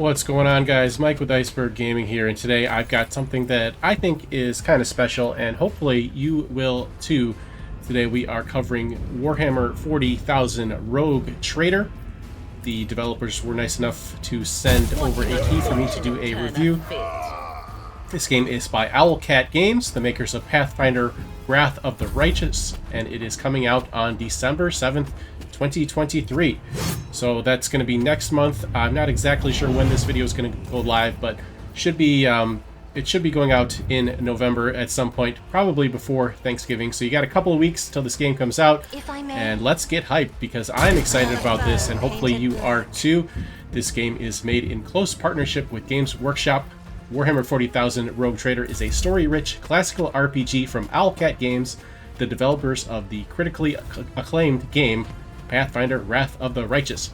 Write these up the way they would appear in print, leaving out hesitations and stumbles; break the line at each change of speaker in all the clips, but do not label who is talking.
What's going on, guys? Mike with Iceberg Gaming here, and today I've got something that I think is kind of special, and hopefully you will too. Today we are covering Warhammer 40,000 Rogue Trader. The developers were nice enough to send over a key for me to do a review. This game is by Owlcat Games, the makers of Pathfinder, Wrath of the Righteous, and it is coming out on December 7th, 2023. So that's going to be next month. I'm not exactly sure when this video is going to go live, but should be it should be going out in November at some point, probably before Thanksgiving. So you got a couple of weeks till this game comes out, and let's get hyped because I'm excited about this, and hopefully you are too. This game is made in close partnership with Games Workshop. Warhammer 40,000 Rogue Trader is a story-rich classical RPG from Owlcat Games, the developers of the critically acclaimed game Pathfinder, Wrath of the Righteous.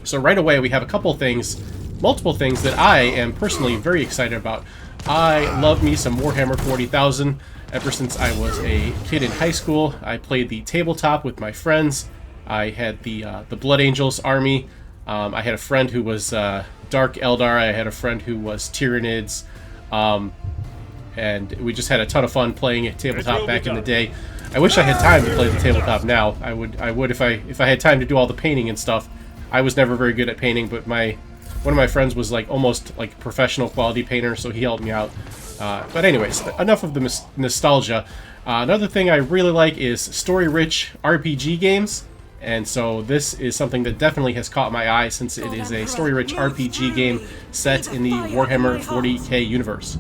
So right away we have a couple things, multiple things that I am personally very excited about. I love me some Warhammer 40,000. Ever since I was a kid in high school, I played the tabletop with my friends. I had the Blood Angels army. I had a friend who was Dark Eldar. I had a friend who was Tyranids. And we just had a ton of fun playing at tabletop back in the day. I wish I had time to play the tabletop now. I would if I had time to do all the painting and stuff. I was never very good at painting, but one of my friends was like almost like a professional quality painter, so he helped me out. But anyways, enough of the nostalgia. Another thing I really like is story-rich RPG games, and so this is something that definitely has caught my eye since it is a story-rich RPG game set in the Warhammer 40k universe.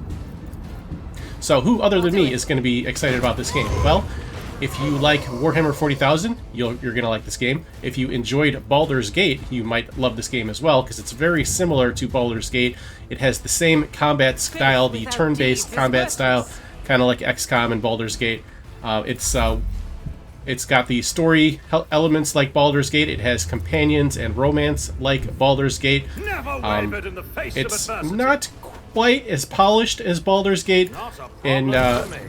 So who other than me is going to be excited about this game? Well, if you like Warhammer 40,000, you're going to like this game. If you enjoyed Baldur's Gate, you might love this game as well, because it's very similar to Baldur's Gate. It has the same combat style, the turn-based combat style, kind of like XCOM and Baldur's Gate. It's got the story elements like Baldur's Gate. It has companions and romance like Baldur's Gate. It's not quite as polished as Baldur's Gate, and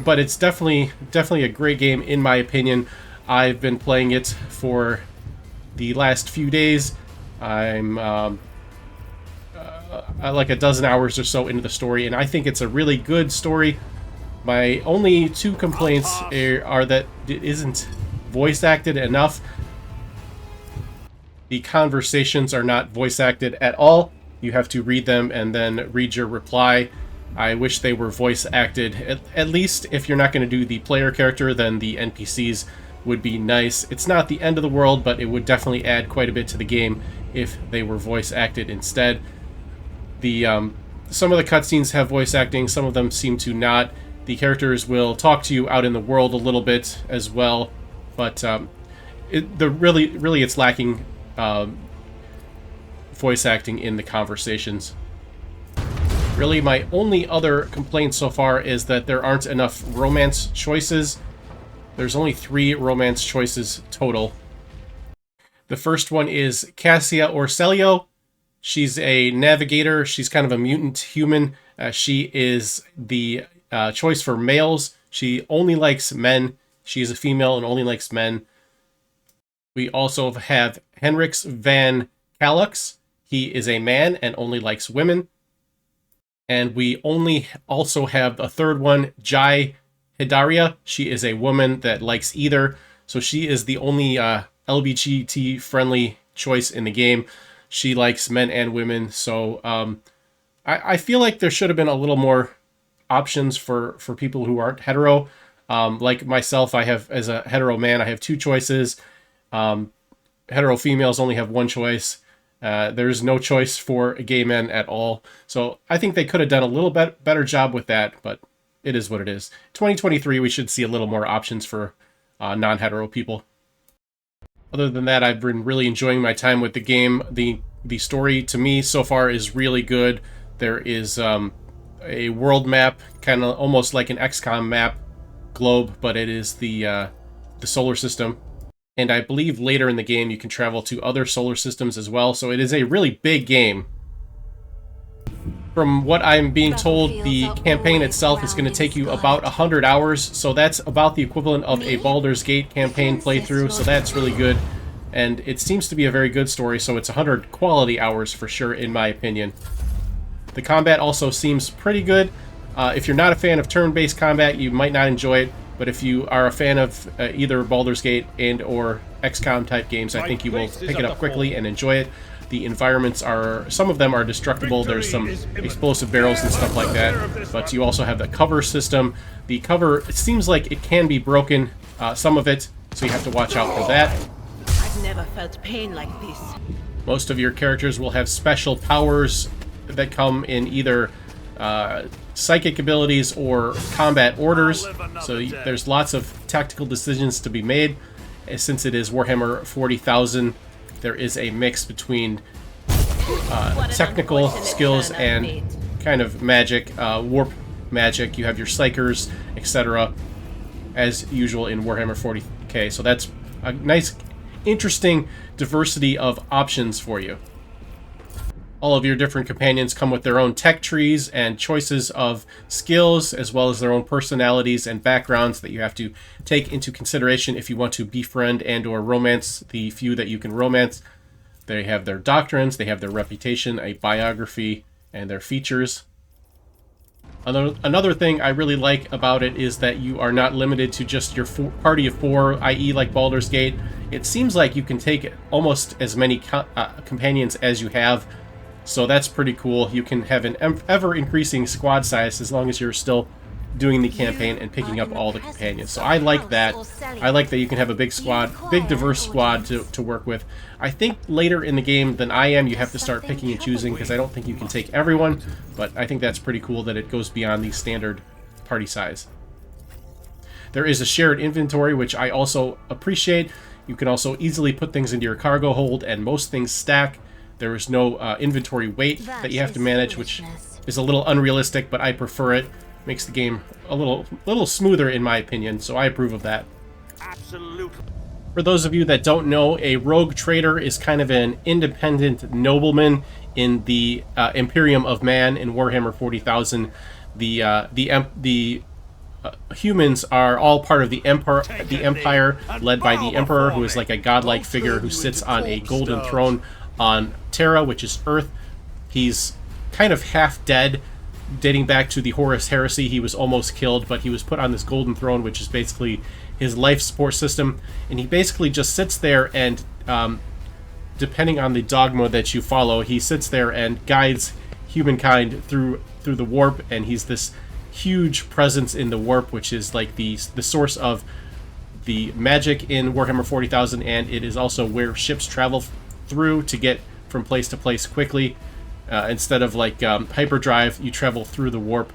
but it's definitely a great game in my opinion. I've been playing it for the last few days. I'm like a dozen hours or so into the story, and I think it's a really good story. My only two complaints are that it isn't voice acted enough. The conversations are not voice acted at all. You have to read them and then read your reply. I wish they were voice acted. At least if you're not going to do the player character, then the NPCs would be nice. It's not the end of the world, but it would definitely add quite a bit to the game if they were voice acted instead. Some of the cutscenes have voice acting, some of them seem to not. The characters will talk to you out in the world a little bit as well, but really it's lacking voice acting in the conversations. Really, my only other complaint so far is that there aren't enough romance choices. There's only 3 romance choices total. The first one is Cassia Orselio. She's a navigator. She's kind of a mutant human. She is the choice for males. She only likes men. She is a female and only likes men. We also have Henrix van Calux. He is a man and only likes women. And we also have a third one, Jai Hidaria. She is a woman that likes either. So she is the only LGBT-friendly choice in the game. She likes men and women. So I feel like there should have been a little more options for people who aren't hetero. Like myself, I have, as a hetero man, I have 2 choices. Hetero females only have 1 choice. There's no choice for gay men at all. So I think they could have done a little better job with that, but it is what it is. 2023, we should see a little more options for non-hetero people. Other than that, I've been really enjoying my time with the game. The story, to me, so far is really good. There is a world map, kind of almost like an XCOM map, globe, but it is the solar system. And I believe later in the game you can travel to other solar systems as well, so it is a really big game. From what I'm being told, the campaign itself is going to take you about 100 hours, so that's about the equivalent of a Baldur's Gate campaign playthrough, so that's really good. and it seems to be a very good story, so it's 100 quality hours for sure, in my opinion. The combat also seems pretty good. If you're not a fan of turn-based combat, you might not enjoy it, but if you are a fan of either Baldur's Gate and or XCOM type games, I think you will pick it up quickly and enjoy it. The environments are, some of them are destructible. There's some explosive barrels and stuff like that, but you also have the cover system. The cover, it seems like it can be broken, some of it, so you have to watch out for that.
I've never felt pain like this.
Most of your characters will have special powers that come in either psychic abilities or combat orders, so there's lots of tactical decisions to be made. Since it is Warhammer 40,000, there is a mix between technical skills and kind of magic, warp magic. You have your psychers, etc., as usual in Warhammer 40k, so that's a nice, interesting diversity of options for you. All of your different companions come with their own tech trees and choices of skills, as well as their own personalities and backgrounds that you have to take into consideration if you want to befriend and or romance the few that you can romance. They have their doctrines, they have their reputation, a biography, and their features. Another thing I really like about it is that you are not limited to just your party of 4, i.e. like Baldur's Gate. It seems like you can take almost as many companions as you have, so that's pretty cool. You can have an ever-increasing squad size as long as you're still doing the campaign and picking up all the companions. So I like that. I like that you can have a big squad, big diverse squad to work with. I think later in the game than I am, you have to start picking and choosing, because I don't think you can take everyone, but I think that's pretty cool that it goes beyond the standard party size. There is a shared inventory, which I also appreciate. You can also easily put things into your cargo hold, and most things stack. There is no inventory weight that you have to manage, which is a little unrealistic, but I prefer it. Makes the game a little smoother, in my opinion, so I approve of that.
Absolutely.
For those of you that don't know, a rogue trader is kind of an independent nobleman in the Imperium of Man in Warhammer 40,000. The humans are all part of the Empire, led by the Emperor, who is like a godlike figure who sits on a golden throne on Terra, which is Earth. He's kind of half dead, dating back to the Horus Heresy. He was almost killed, but he was put on this golden throne, which is basically his life support system, and he basically just sits there and, depending on the dogma that you follow, he sits there and guides humankind through the warp, and he's this huge presence in the warp, which is like the source of the magic in Warhammer 40,000, and it is also where ships travel through to get from place to place quickly. Instead of like hyperdrive, you travel through the warp,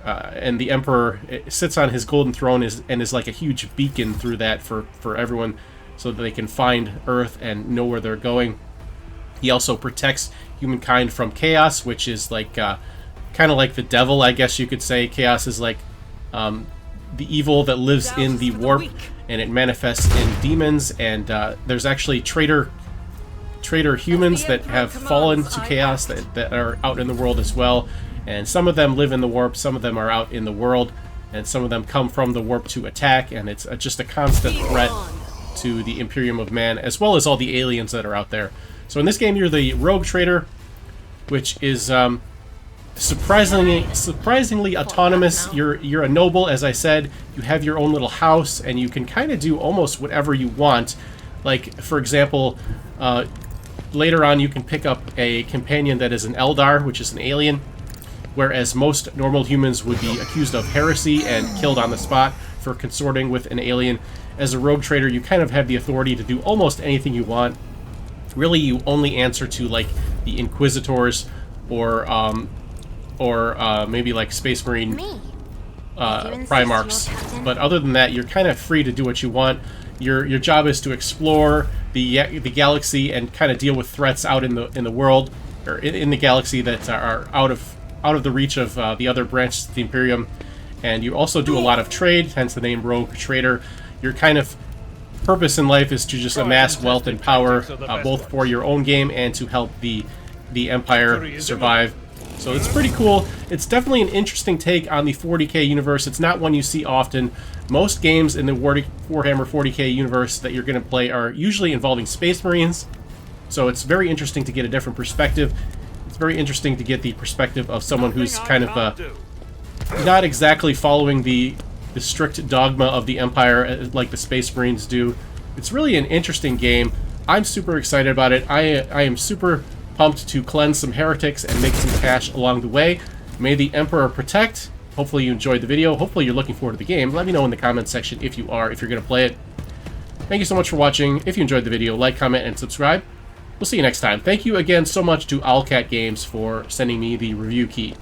and the Emperor sits on his golden throne and is like a huge beacon through that for everyone, so that they can find Earth and know where they're going. He also protects humankind from chaos, which is like kind of like the devil, I guess you could say. Chaos is like the evil that lives in the warp, and it manifests in demons, and there's actually traitor humans that have fallen to chaos that are out in the world as well, and some of them live in the warp, some of them are out in the world, and some of them come from the warp to attack, and it's just a constant threat to the Imperium of Man, as well as all the aliens that are out there. So in this game, you're the rogue trader, which is surprisingly autonomous. You're a noble, as I said. You have your own little house, and you can kind of do almost whatever you want. Like, for example, later on you can pick up a companion that is an Eldar, which is an alien, whereas most normal humans would be accused of heresy and killed on the spot for consorting with an alien. As a rogue trader, you kind of have the authority to do almost anything you want. Really, you only answer to like the Inquisitors or maybe like Space Marine Primarchs, but other than that, you're kind of free to do what you want. Your job is to explore the galaxy and kind of deal with threats out in the world, or in the galaxy that are out of the reach of the other branches of the Imperium. And you also do a lot of trade, hence the name Rogue Trader. Your kind of purpose in life is to just amass wealth and power, both for your own game and to help the Empire survive. So it's pretty cool. It's definitely an interesting take on the 40k universe. It's not one you see often. Most games in the Warhammer 40k universe that you're going to play are usually involving Space Marines. So it's very interesting to get a different perspective. It's very interesting to get the perspective of someone who's kind of not exactly following the strict dogma of the Empire like the Space Marines do. It's really an interesting game. I'm super excited about it. I am super pumped to cleanse some heretics and make some cash along the way. May the Emperor protect. Hopefully you enjoyed the video. Hopefully you're looking forward to the game. Let me know in the comments section if you are, if you're going to play it. Thank you so much for watching. If you enjoyed the video, like, comment, and subscribe. We'll see you next time. Thank you again so much to Owlcat Games for sending me the review key.